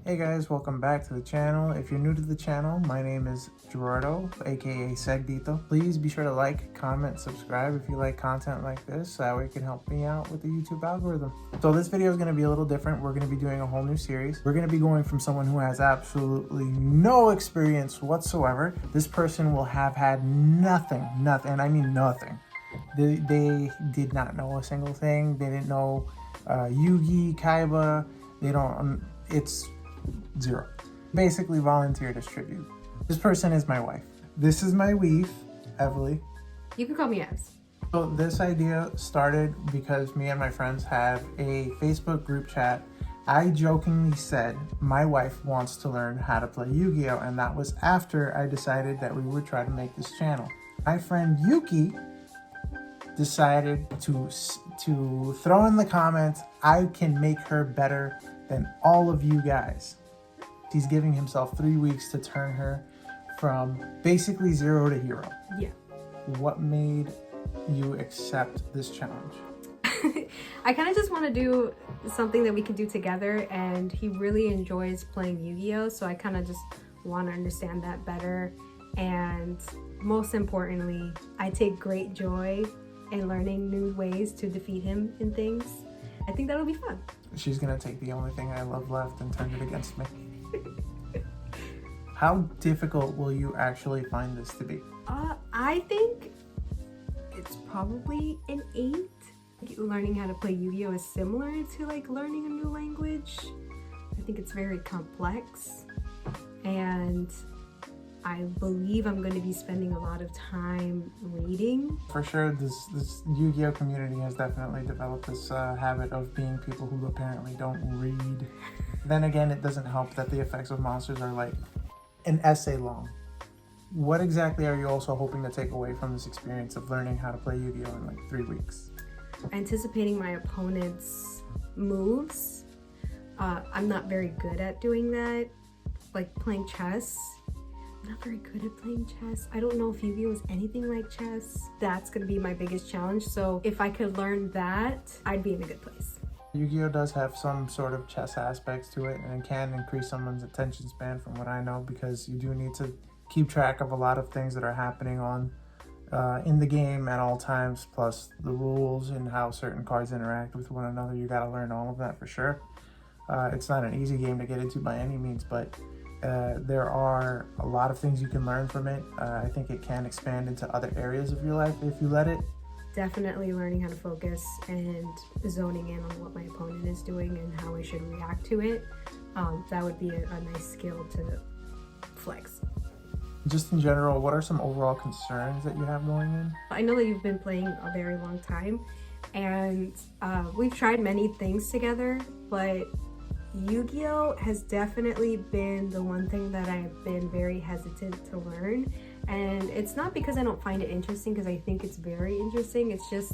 Hey guys, welcome back to the channel. If you're new to the channel, my name is Gerardo, aka Segdito. Please be sure to like, comment, subscribe if you like content like this, so that way it can help me out with the YouTube algorithm. So this video is going to be a little different. We're going to be doing a whole new series. We're going to be going from someone who has absolutely no experience whatsoever. This person will have had nothing, and I mean nothing. They did not know a single thing. They didn't know Yugi, Kaiba. They don't, it's zero. Basically volunteer distribute. This person is my wife. This is my weave, Evely. You can call me Ez. So this idea started because me and my friends have a Facebook group chat. I jokingly said my wife wants to learn how to play Yu-Gi-Oh! And that was after I decided that we would try to make this channel. My friend Yuki decided to throw in the comments, I can make her better than all of you guys. He's giving himself 3 weeks to turn her from basically zero to hero. Yeah. What made you accept this challenge? I kind of just want to do something that we can do together, and he really enjoys playing Yu-Gi-Oh! So I kind of just want to understand that better. And most importantly, I take great joy in learning new ways to defeat him in things. I think that'll be fun. She's gonna take the only thing I love left and turn it against me. How difficult will you actually find this to be? I think it's probably an 8. Learning how to play Yu-Gi-Oh! Is similar to like learning a new language. I think it's very complex, and I believe I'm going to be spending a lot of time reading. For sure, this Yu-Gi-Oh! Community has definitely developed this habit of being people who apparently don't read. Then again, it doesn't help that the effects of monsters are like an essay long. What exactly are you also hoping to take away from this experience of learning how to play Yu-Gi-Oh! In like 3 weeks? Anticipating my opponent's moves. I'm not very good at doing that. Like playing chess. I'm not very good at playing chess. I don't know if Yu-Gi-Oh! Is anything like chess. That's gonna be my biggest challenge. So if I could learn that, I'd be in a good place. Yu-Gi-Oh! Does have some sort of chess aspects to it, and it can increase someone's attention span from what I know, because you do need to keep track of a lot of things that are happening on in the game at all times, plus the rules and how certain cards interact with one another. You gotta learn all of that for sure. It's not an easy game to get into by any means, but there are a lot of things you can learn from it. I think it can expand into other areas of your life if you let it. Definitely learning how to focus and zoning in on what my opponent is doing and how I should react to it. That would be a nice skill to flex. Just in general, what are some overall concerns that you have going in? I know that you've been playing a very long time, and we've tried many things together, but Yu-Gi-Oh! Has definitely been the one thing that I've been very hesitant to learn. And it's not because I don't find it interesting, because I think it's very interesting. It's just,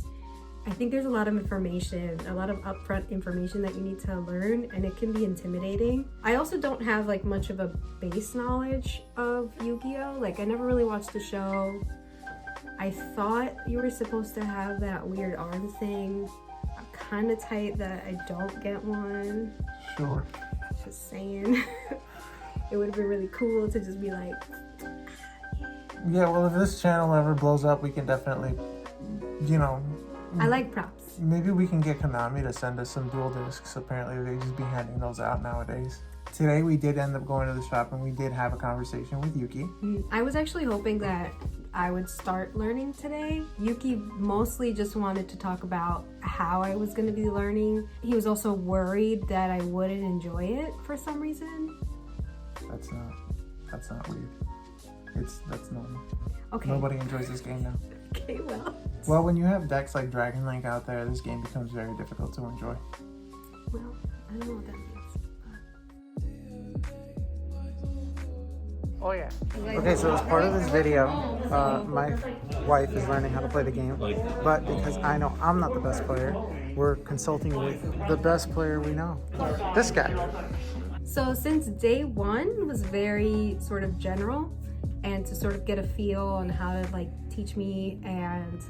I think there's a lot of information, a lot of upfront information that you need to learn, and it can be intimidating. I also don't have like much of a base knowledge of Yu-Gi-Oh! Like I never really watched the show. I thought you were supposed to have that weird arm thing. I'm kind of tight that I don't get one. Sure. Just saying. It would have been really cool to just be like, Yeah, well, if this channel ever blows up, we can definitely, you know... I like props. Maybe we can get Konami to send us some dual discs. Apparently, they just be handing those out nowadays. Today, we did end up going to the shop, and we did have a conversation with Yuki. I was actually hoping that I would start learning today. Yuki mostly just wanted to talk about how I was going to be learning. He was also worried that I wouldn't enjoy it for some reason. That's not weird. That's normal. Okay. Nobody enjoys this game now. Okay, well. Well, when you have decks like Dragon Link out there, this game becomes very difficult to enjoy. Well, I don't know what that means. Oh yeah. Okay, so as part of this video, my wife is learning how to play the game, but because I know I'm not the best player, we're consulting with the best player we know, this guy. So since day one was very sort of general, and to sort of get a feel on how to like teach me and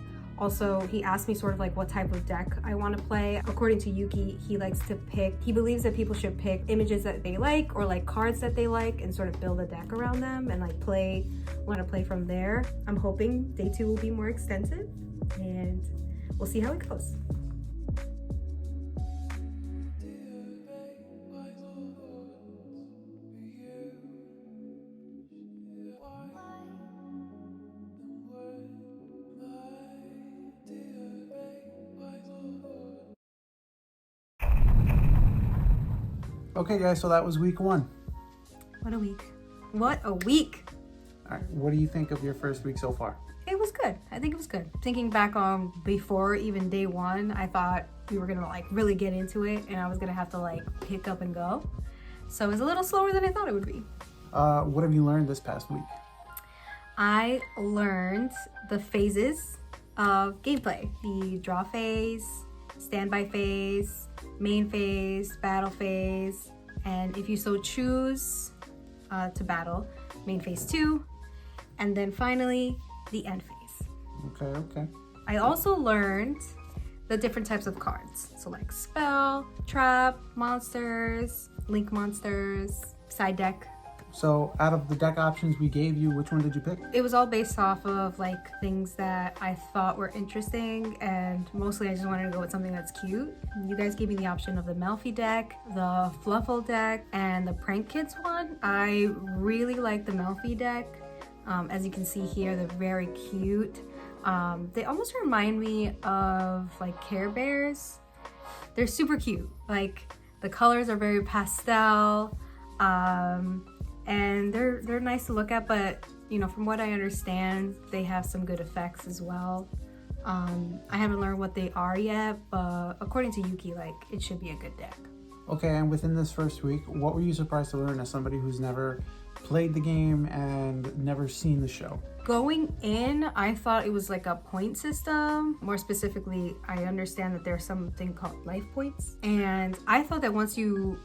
Also, he asked me sort of like what type of deck I want to play. According to Yuki, he believes that people should pick images that they like or like cards that they like and sort of build a deck around them and like want to play from there. I'm hoping day 2 will be more extensive and we'll see how it goes. Okay, guys, so that was week 1. What a week. What a week. All right, what do you think of your first week so far? It was good. I think it was good. Thinking back on before even day 1, I thought we were gonna like really get into it and I was gonna have to like pick up and go. So it was a little slower than I thought it would be. What have you learned this past week? I learned the phases of gameplay. The draw phase, standby phase, main phase, battle phase, and if you so choose to battle, main phase 2, and then finally the end phase. Okay. I also learned the different types of cards. So like spell, trap, monsters, link monsters, side deck. So out of the deck options we gave you, which one did you pick? It was all based off of like things that I thought were interesting, and mostly I just wanted to go with something that's cute. You guys gave me the option of the Melfi deck, the Fluffle deck, and the Prank Kids one. I really like the Melfi deck. As you can see here, they're very cute. They almost remind me of like Care Bears. They're super cute. Like the colors are very pastel. And they're nice to look at, but you know, from what I understand, they have some good effects as well. I haven't learned what they are yet, but according to Yuki, like it should be a good deck. Okay, and within this first week, what were you surprised to learn as somebody who's never played the game and never seen the show? Going in, I thought it was like a point system. More specifically, I understand that there's something called life points, and I thought that once you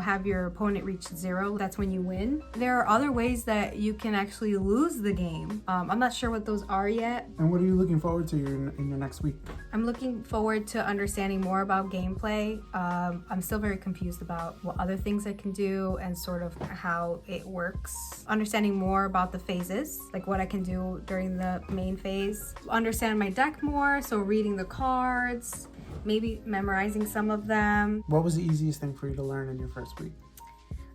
have your opponent reach 0, that's when you win. There are other ways that you can actually lose the game. I'm not sure what those are yet. And what are you looking forward to in your next week? I'm looking forward to understanding more about gameplay. I'm still very confused about what other things I can do and sort of how it works. Understanding more about the phases, like what I can do during the main phase. Understand my deck more, so reading the cards, maybe memorizing some of them. What was the easiest thing for you to learn in your first week?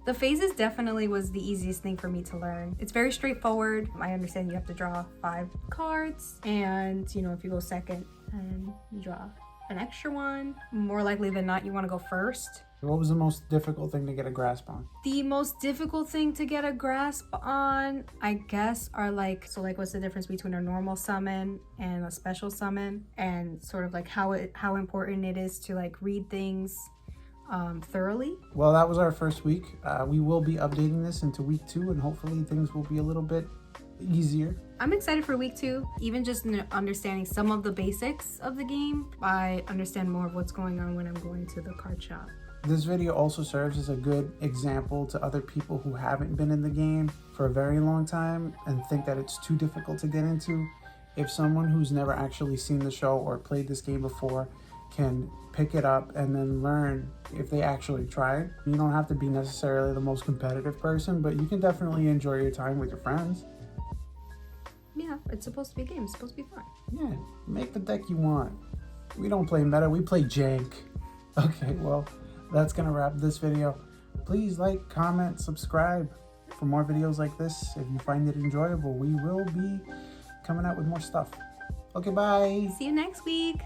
The phases definitely was the easiest thing for me to learn. It's very straightforward. I understand you have to draw 5 cards, and if you go second and you draw an extra one, more likely than not you want to go first. What was the most difficult thing to get a grasp on? The most difficult thing to get a grasp on, I guess, are what's the difference between a normal summon and a special summon, and sort of like how important it is to like read things thoroughly. Well, that was our first week. We will be updating this into week 2, and hopefully things will be a little bit easier. I'm excited for week 2. Even just understanding some of the basics of the game, I understand more of what's going on when I'm going to the card shop. This video also serves as a good example to other people who haven't been in the game for a very long time and think that it's too difficult to get into. If someone who's never actually seen the show or played this game before can pick it up and then learn if they actually tried, you don't have to be necessarily the most competitive person, but you can definitely enjoy your time with your friends. Yeah, it's supposed to be a game. It's supposed to be fun. Yeah, make the deck you want. We don't play meta, we play jank. Okay, well, that's gonna wrap this video. Please like, comment, subscribe for more videos like this. If you find it enjoyable, we will be coming out with more stuff. Okay, bye. See you next week.